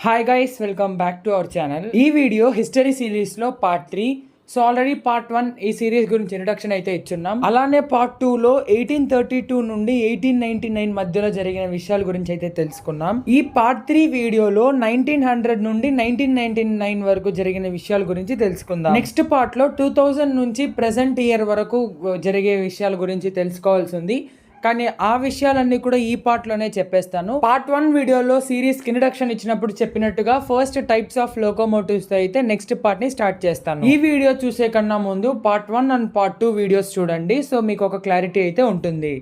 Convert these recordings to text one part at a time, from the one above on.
Hi guys, welcome back to our channel. ఈ video history సిరీస్లో part 3. So already part 1 ఈ series గురించి introduction అయితే ఇచ్చున్నాం. అలానే పార్ట్ 2లో 1832 నుండి 1899 మధ్యలో జరిగిన విషయాల గురించి అయితే తెలుసుకున్నాం. ఈ పార్ట్ 3 వీడియోలో 1900 నుండి 1999 వరకు జరిగిన విషయాల గురించి తెలుసుకుందాం. నెక్స్ట్ పార్ట్ లో 2000 నుంచి ప్రెసెంట్ ఇయర్ వరకు జరిగే విషయాల గురించి తెలుసుకోవాల్సి ఉంది. కానీ ఆ విషయాలన్నీ కూడా ఈ పార్ట్లోనే చెప్పేస్తాను. పార్ట్ 1 వీడియోలో సిరీస్ ఇంట్రడక్షన్ ఇచ్చినప్పుడు చెప్పినట్టుగా ఫస్ట్ టైప్స్ ఆఫ్ లోకోమోటివ్స్ తో అయితే నెక్స్ట్ పార్ట్ ని స్టార్ట్ చేస్తాను. ఈ వీడియో చూసే కన్నా ముందు పార్ట్ 1 అండ్ పార్ట్ 2 వీడియోస్ చూడండి. సో మీకు ఒక క్లారిటీ అయితే ఉంటుంది.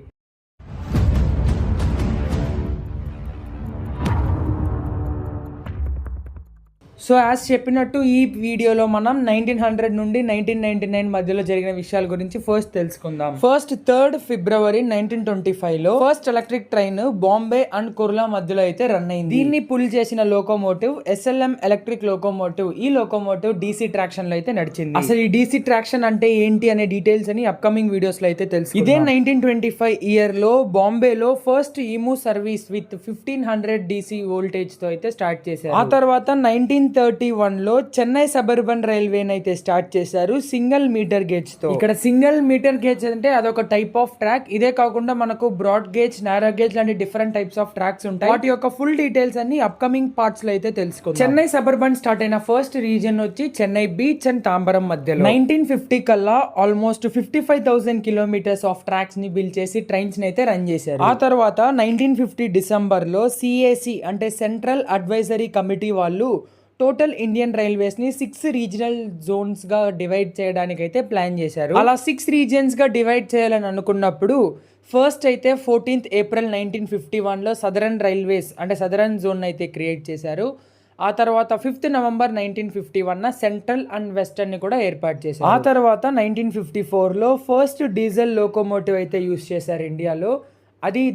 సో యాజ్ చెప్పినట్టు ఈ వీడియోలో మనం 1900 నుండి 1999 మధ్యలో జరిగిన విషయాల గురించి ఫస్ట్ తెలుసుకుందాం. ఫస్ట్ 3rd ఫిబ్రవరి 1925 లో first electric train Bombay and Kurla మధ్యలో అయితే రన్ అయింది. దీన్ని పుల్ చేసిన లోకోమోటివ్ SLM ఎలక్ట్రిక్ లోకోమోటివ్. ఈ లోకోమోటివ్ DC ట్రాక్షన్ లో అయితే నడిచింది. అసలు ఈ DC ట్రాక్షన్ అంటే ఏంటి అనే డీటెయిల్స్ అని అప్కమింగ్ వీడియోస్ లో అయితే తెలుసు. ఇదే 1925 ఇయర్ లో బాంబేలో first EMU service with 1500 DC voltage తో అయితే స్టార్ట్ చేశారు. ఆ తర్వాత 1931 లో చెన్నై సబర్బన్ రైల్వే అయితే స్టార్ట్ చేశారు సింగిల్ మీటర్ గేజ్ తో. ఇక్కడ సింగిల్ మీటర్ గేజ్ అంటే అదొక టైప్ ఆఫ్ ట్రాక్. ఇదే కాకుండా మనకు బ్రాడ్ గేజ్, నారో గేజ్ లాంటి డిఫరెంట్ టైప్స్ ఆఫ్ ట్రాక్స్ ఉంటాయి. వాటి యొక్క ఫుల్ డీటెయిల్స్ అన్ని అప్కమింగ్ పార్ట్స్ లో అయితే తెలుసుకుందాం. చెన్నై సబర్బన్ స్టార్ట్ అయిన ఫస్ట్ రీజియన్ వచ్చి చెన్నై బీచ్ అండ్ తాంబరం మధ్యలో 1950 కల్లా ఆల్మోస్ట్ 55,000 కిలోమీటర్స్ ఆఫ్ ట్రాక్స్ ని బిల్డ్ చేసి ట్రైన్స్ ని అయితే రన్ చేశారు. ఆ తర్వాత 1950 డిసెంబర్ లో CAC అంటే సెంట్రల్ అడ్వైజరీ కమిటీ వాళ్ళు టోటల్ ఇండియన్ రైల్వేస్ ని 6 రీజనల్ జోన్స్ గా డివైడ్ చేయడానికి అయితే ప్లాన్ చేశారు. అలా 6 రీజియన్స్ గా డివైడ్ చేయాలని అనుకున్నప్పుడు ఫస్ట్ అయితే 14th ఏప్రిల్ 1951 లో సదరన్ రైల్వేస్ అంటే సదరన్ జోన్ అయితే క్రియేట్ చేశారు. ఆ తర్వాత 5th November 1951 central and western ని కూడా ఏర్పాటు చేశారు. ఆ తర్వాత 1954 లో ఫస్ట్ డీజిల్ లోకోమోటివ్ అయితే యూస్ చేశారు ఇండియాలో.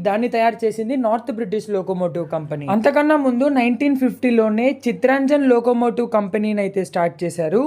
దాన్ని తయారు చేసింది నార్త్ బ్రిటిష్ లోకోమోటివ్ కంపెనీ. అంతకన్నా ముందు 1950లోనే చిత్రంజన్ లోకోమోటివ్ కంపెనీని అయితే స్టార్ట్ చేశారు.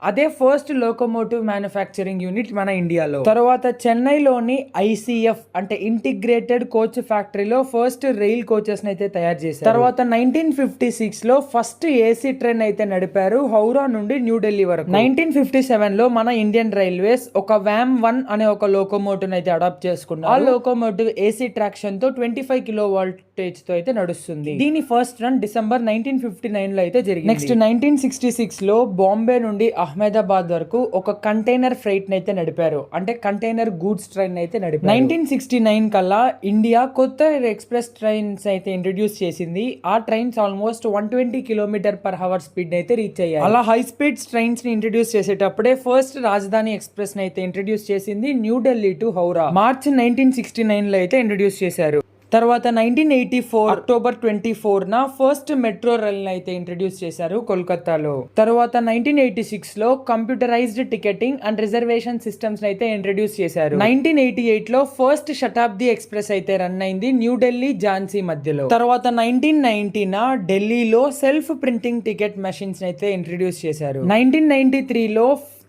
అదే ఫస్ట్ లోకోమోటివ్ మ్యానుఫ్యాక్చరింగ్ యూనిట్ మన ఇండియాలో. తర్వాత చెన్నైలోని ICF అంటే ఇంటిగ్రేటెడ్ కోచ్ ఫ్యాక్టరీలో ఫస్ట్ రైల్ కోచెస్ అయితే తయారు చేశారు. తర్వాత 1956 లో ఫస్ట్ AC ట్రైన్ అయితే నడిపారు హౌరా నుండి న్యూఢిల్లీ వరకు. 1957 లో మన ఇండియన్ రైల్వేస్ ఒక VAM-1 అనే ఒక లోకోమోటివ్ అయితే అడాప్ట్ చేసుకున్నారు. ఆ లోకోమోటివ్ AC ట్రాక్షన్ తో 25 కిలో వోల్టేజ్ తో అయితే నడుస్తుంది. దీని ఫస్ట్ రన్ డిసెంబర్ 1959 లో అయితే జరిగింది. నెక్స్ట్ 1966 లో బాంబే నుండి అహ్మదాబాద్ వరకు ఒక కంటైనర్ ఫ్రైట్ అయితే నడిపారు. అంటే కంటైనర్ గూడ్స్ ట్రైన్ అయితే నడిపారు. 1969 కల్లా ఇండియా కొత్త ఎక్స్ప్రెస్ ట్రైన్స్ అయితే ఇంట్రడ్యూస్ చేసింది. ఆ ట్రైన్స్ ఆల్మోస్ట్ 120 km/h స్పీడ్ అయితే రీచ్ అయ్యాయి. అలా హై స్పీడ్ ట్రైన్స్ ని ఇంట్రడ్యూస్ చేసేటప్పుడే ఫస్ట్ రాజధాని ఎక్స్ప్రెస్ అయితే ఇంట్రడ్యూస్ చేసింది న్యూఢిల్లీ టు హౌరా. మార్చ్ 1969 లో అయితే ఇంట్రడ్యూస్ చేశారు. తర్వాత 1984 అక్టోబర్ 24న ఫస్ట్ మెట్రో రైల్ అయితే ఇంట్రడ్యూస్ చేశారు కోల్కతాలో. తర్వాత 1986 లో computerized ticketing and reservation systems అయితే ఇంట్రడ్యూస్ చేశారు. 1988 లో ఫస్ట్ శతాబ్ది ఎక్స్ప్రెస్ అయితే రన్ అయింది న్యూఢిల్లీ ఝాన్సీ మధ్యలో. తర్వాత 1990న ఢిల్లీలో సెల్ఫ్ ప్రింటింగ్ టికెట్ మెషిన్స్ అయితే ఇంట్రడ్యూస్ చేశారు. 1993 లో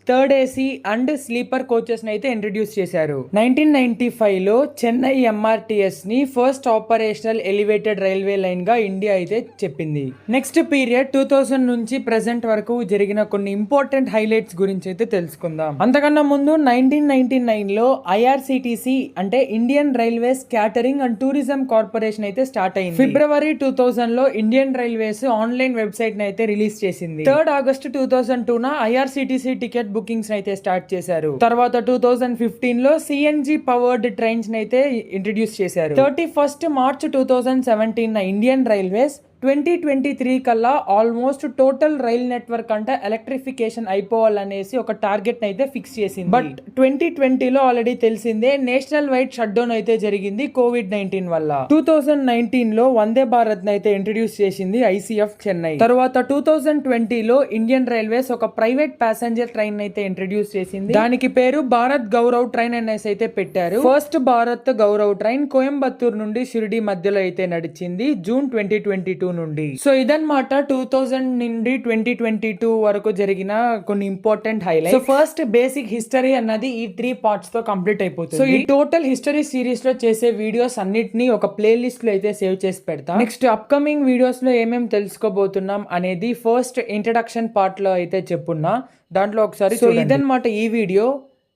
3rd AC and sleeper coaches అయితే ఇంట్రడ్యూస్ చేశారు. 1995 లో చెన్నై MRTS ని first operational elevated railway line గా ఇండియా అయితే చెప్పింది. నెక్స్ట్ పీరియడ్ 2000 నుంచి ప్రెసెంట్ వరకు జరిగిన కొన్ని ఇంపార్టెంట్ హైలైట్స్ గురించి అయితే తెలుసుకుందాం. అంతకన్నా ముందు 1999 లో IRCTC అంటే Indian railways catering and tourism corporation అయితే స్టార్ట్ అయింది. ఫిబ్రవరి 2000 లో ఇండియన్ రైల్వేస్ ఆన్లైన్ వెబ్సైట్ ని అయితే రిలీజ్ చేసింది. 3rd ఆగస్ట్ 2002న IRCTC టికెట్ బుకింగ్స్ అయితే స్టార్ట్ చేశారు. తర్వాత 2015 లో CNG పవర్డ్ ట్రైన్స్ అయితే ఇంట్రడ్యూస్ చేశారు. 31st మార్చ్ 2017 ఇండియన్ రైల్వేస్ 2023 కల్లా ఆల్మోస్ట్ టోటల్ రైల్ నెట్వర్క్ అంటే ఎలక్ట్రిఫికేషన్ అయిపోవాలనేసి ఒక టార్గెట్ అయితే ఫిక్స్ చేసింది. బట్ 2020లో ఆల్రెడీ తెలిసిందే నేషనల్ వైడ్ షట్ డౌన్ అయితే జరిగింది COVID-19 వల్ల. 2019లో వందే భారత్ అయితే ఇంట్రడ్యూస్ చేసింది ICF చెన్నై. తర్వాత 2020లో ఇండియన్ రైల్వేస్ ఒక ప్రైవేట్ ప్యాసింజర్ ట్రైన్ అయితే ఇంట్రడ్యూస్ చేసింది. దానికి పేరు భారత్ గౌరవ్ ట్రైన్ అనేసి అయితే పెట్టారు. ఫస్ట్ భారత్ గౌరవ్ ట్రైన్ కోయంబత్తూర్ నుండి షిరిడి మధ్యలో అయితే నడిచింది జూన్ 2022 నుండి. సో ఇదన్నమాట 2000 నుండి 2022 వరకు జరిగిన కొన్ని important highlights. So first basic history అన్నది ఈ 3 పార్ట్స్ తో కంప్లీట్ అయిపోతుంది. సో ఈ టోటల్ హిస్టరీ సిరీస్ లో చేసే వీడియోస్ అన్నిటిని ఒక ప్లేలిస్ట్ లో అయితే సేవ్ చేసి పెడతా. నెక్స్ట్ అప్కమింగ్ వీడియోస్ లో ఏమేమి తెలుసుకోబోతున్నాం అనేది ఫస్ట్ ఇంట్రడక్షన్ పార్ట్ లో అయితే చెప్పున్నా, దాంట్లో ఒకసారి. సో ఇదన్నమాట ఈ వీడియో.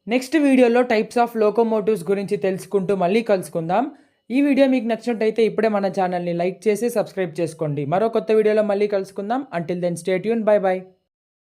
నెక్స్ట్ వీడియోలో టైప్స్ ఆఫ్ లోకోమోటివ్స్ గురించి తెలుసుకుంటూ మళ్ళీ కలుసుకుందాం. ఈ వీడియో మీకు నచ్చినట్టయితే ఇప్పుడే మన ఛానల్ని లైక్ చేసి సబ్స్క్రైబ్ చేసుకోండి. మరో కొత్త వీడియోలో మళ్ళీ కలుసుకుందాం. Until then stay tune. Bye by.